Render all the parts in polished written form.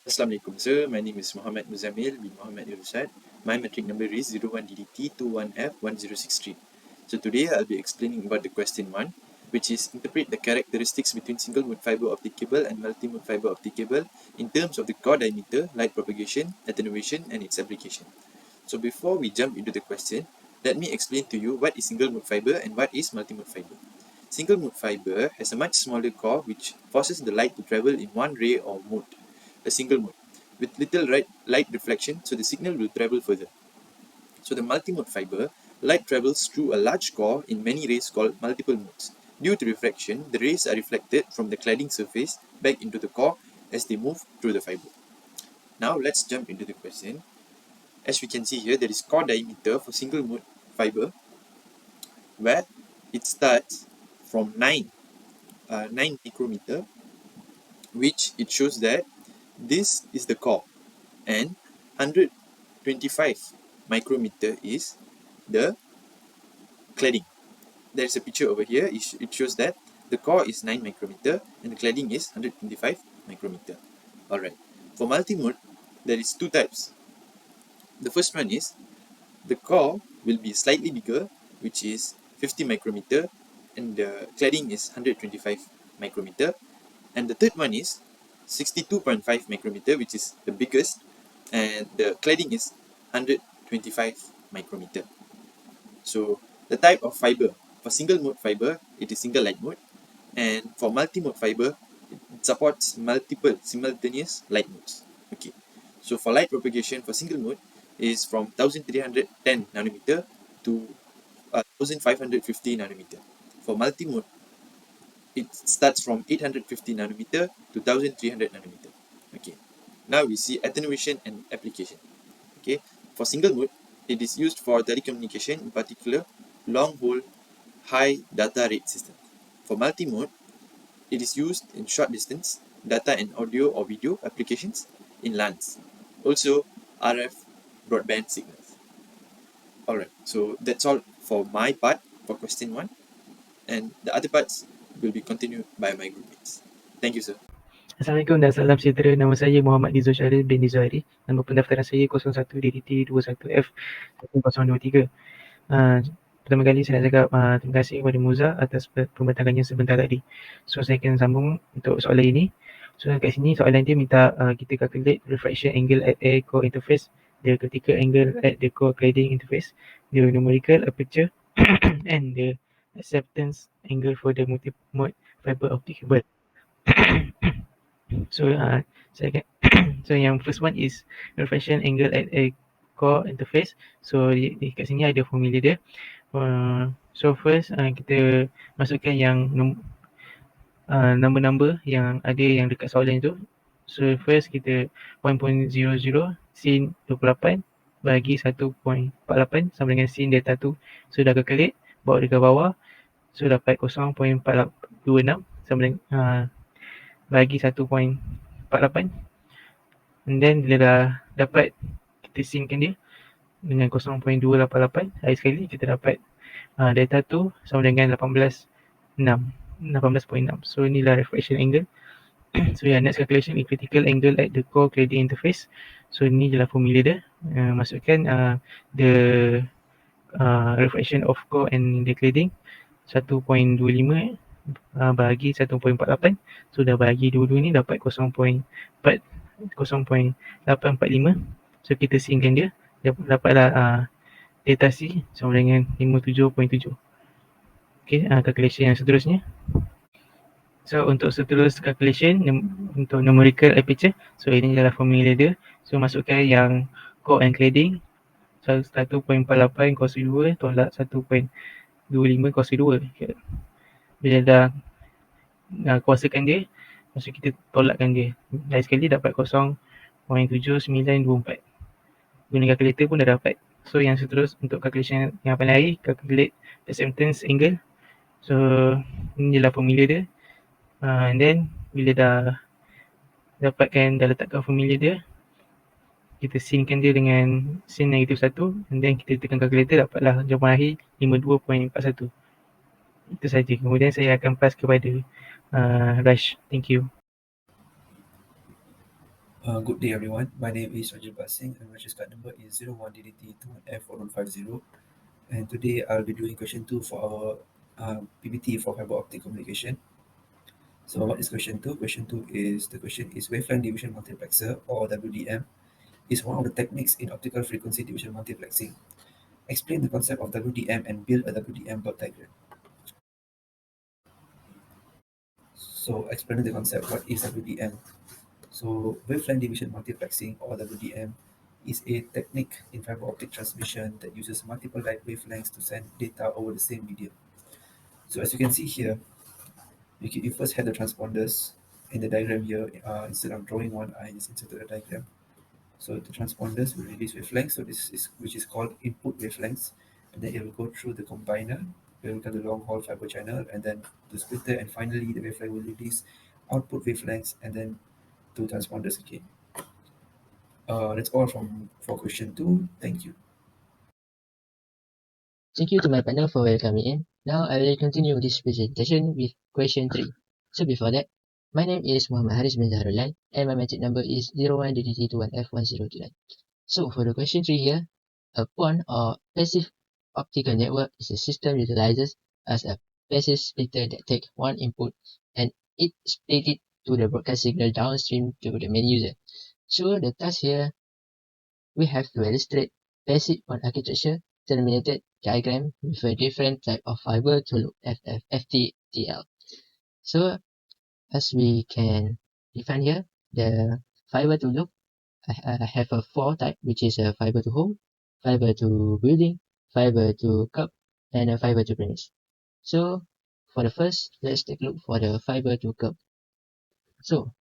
Assalamualaikum sir, my name is Mohamed MUZAMMIL bin Mohamed IRUSATH. My metric number is 01DDT21F1063. So today I'll be explaining about the question 1, which is interpret the characteristics between single mode fiber optic cable and multi-mode fiber optic cable in terms of the core diameter, light propagation, attenuation and its application. So before we jump into the question, let me explain to you what is single mode fiber and what is multi-mode fiber. Single mode fiber has a much smaller core which forces the light to travel in one ray or mode, a single mode, with little light reflection, so the signal will travel further. So the multi-mode fiber, light travels through a large core in many rays called multiple modes. Due to refraction, the rays are reflected from the cladding surface back into the core as they move through the fiber. Now let's jump into the question. As we can see here, there is core diameter for single mode fiber, where it starts from 9 micrometer, which it shows that this is the core, and 125 micrometer is the cladding. There is a picture over here. It shows that the core is 9 micrometer and the cladding is 125 micrometer. Alright, for multi-mode, there is two types. The first one is the core will be slightly bigger, which is 50 micrometer, and the cladding is 125 micrometer. And the third one is 62.5 micrometer, which is the biggest, and the cladding is 125 micrometer. So the type of fiber, for single mode fiber, it is single light mode, and for multi-mode fiber, it supports multiple simultaneous light modes. Okay, so for light propagation for single mode is from 1310 nanometer to 1550 nanometer. For multi-mode, it starts from 850 nanometer to 1300 nanometer. Okay, now we see attenuation and application. Okay, for single mode, it is used for telecommunication, in particular long haul high data rate system. For multi-mode, it is used in short distance data and audio or video applications in LANs, also RF broadband signals. Alright, so that's all for my part for question 1, and the other parts will be continued by my groupmates. Thank you, sir. Assalamualaikum dan salam sejahtera. Nama saya Muhammad DZULSHAHRIL bin DZULKHAIRI. Nama pendaftaran saya 01DDT21F1023. Pertama kali saya nak cakap terima kasih kepada Muza atas pembentangannya sebentar tadi. So saya akan sambung untuk soalan ini. So kat sini soalan dia minta kita calculate refraction angle at air core interface, the critical angle at the core cladding interface, the numerical aperture and the acceptance angle for the multi-mode fiber optic cable. So so yang first one is refraction angle at a core interface. So di kat sini ada formula dia. So first kita masukkan yang number-number yang ada yang dekat soalan tu. So first kita 1.00 sin 28 bagi 1.48 sama dengan sin delta tu. So dah calculate, bawa dekat bawah. So dapat 0.426 sama dengan bagi 1.48, and then bila dah dapat, kita sinkan dia dengan 0.288. Lagi sekali kita dapat data tu sama dengan 18.6. So inilah refraction angle. So next calculation is critical angle at the core cladding interface. So ini adalah formula dia. Masukkan the refraction of core and the cladding 1.25 bagi 1.48. So dah bagi dua-dua ni dapat 0.845. So kita sinkan dia, dapatlah data C sama dengan 57.7. Okay, calculation yang seterusnya. So untuk seterus calculation untuk numerical aperture, so ini adalah formula dia. So masukkan yang core and cladding 1.48 cos 2 tolak 1.25 cos 2. Bila dah kuasakan dia, maksud kita tolakkan dia. Lagi sekali dapat 0.7924. Guna calculator pun dah dapat. So yang seterus untuk calculation yang paling akhir, calculate acceptance angle. So ini adalah formula dia. And then bila dah dapatkan, dah letakkan formula dia, kita sinkan dia dengan sin -1, and then kita tekan calculator, dapatlah jawapan akhir 52.41. Itu saja. Kemudian saya akan pass kepada Raj. Thank you. Good day, everyone. My name is RAJVIRPAL Singh, and my card number is 01DDT21F4150. And today I'll be doing question 2 for our PPT for fiber optic communication. So, what is question 2? Question 2 is the question is wavelength division multiplexer, or WDM, is one of the techniques in optical frequency division multiplexing. Explain the concept of WDM and build a WDM block diagram. So, explaining the concept, what is WDM? So, wavelength division multiplexing, or WDM, is a technique in fiber optic transmission that uses multiple light wavelengths to send data over the same medium. So, as you can see here, you first have the transponders in the diagram here. Instead of drawing one, I just inserted a diagram. So, the transponders will release wavelengths, so this is which is called input wavelengths, and then it will go through the combiner, where we got the long haul fiber channel, and then the splitter, and finally the wavelength will release output wavelengths, and then two transponders again. That's all for question 2. Thank you. Thank you to my panel for welcoming in. Now I will continue this presentation with question 3. So before that, my name is Muhammad Hariz bin ZAHRULLAIL, and my magic number is 01DDT21F1029. So for the question 3 here, a PON or passive optical network is a system utilizes as a passive splitter that takes one input and it split it to the broadcast signal downstream to the main user. So the task here, we have to illustrate basic PON architecture terminated diagram with a different type of fiber to loop FTTL. So as we can define here, the fiber to loop I have a 4 type, which is a fiber to home, fiber to building, fiber to curb, and a fiber to premise. So for the first, let's take a look for the fiber to curb. So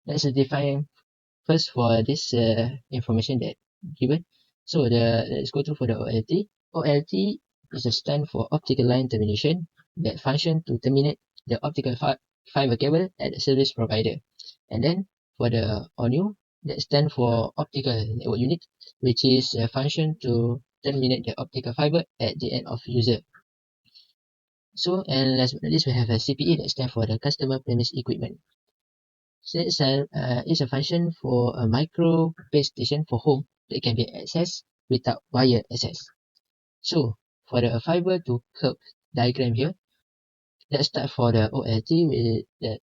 let's define first for this information that given. So let's go through for the OLT. OLT is a stand for optical line termination that function to terminate the optical fiber cable at the service provider. And then for the ONU, that stand for optical network unit, which is a function to terminate the optical fiber at the end of user. So, and last but not least, we have a CPE that stands for the customer premise equipment. So it's a function for a micro base station for home that can be accessed without wire access. So for the fiber to curb diagram here, let's start for the OLT with that.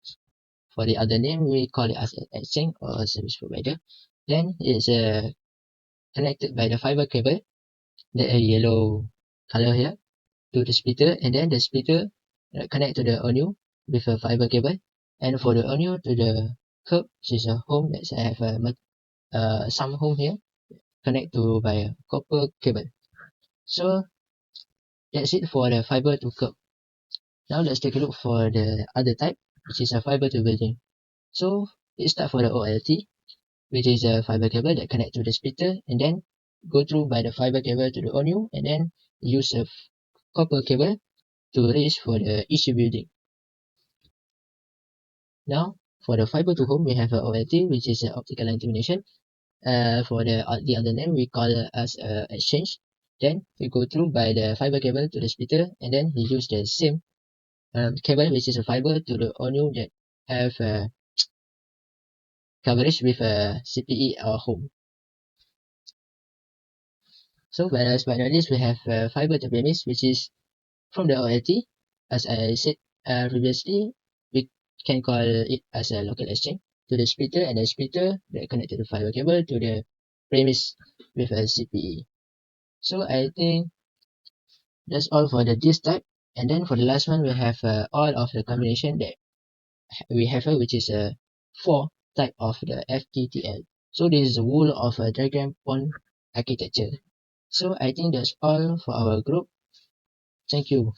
For the other name, we call it as an exchange or service provider. Then it's connected by the fiber cable, the yellow color here, to the splitter, and then the splitter connect to the ONU with a fiber cable, and for the ONU to the curb, which is a home that have some home here, connect to by a copper cable. So that's it for the fiber to curb. Now let's take a look for the other type, which is a fiber to building. So it start for the OLT, which is a fiber cable that connect to the splitter and then go through by the fiber cable to the ONU and then use a copper cable to reach for the issue building. Now for the fiber to home, we have a OLT, which is an optical line termination. For the other name, we call it as exchange. Then we go through by the fiber cable to the splitter and then we use the same cable, which is a fiber to the ONU that have coverage with a CPE or home. So whereas by this we have fiber to premise, which is from the OLT. As I said previously, we can call it as a local exchange to the splitter, and the splitter that connected the fiber cable to the premise with a CPE. So I think that's all for this type. And then for the last one, we have all of the combination that we have here, which is a 4 type of the FTTL. So this is the whole of a diagram PON architecture. So I think that's all for our group. Thank you.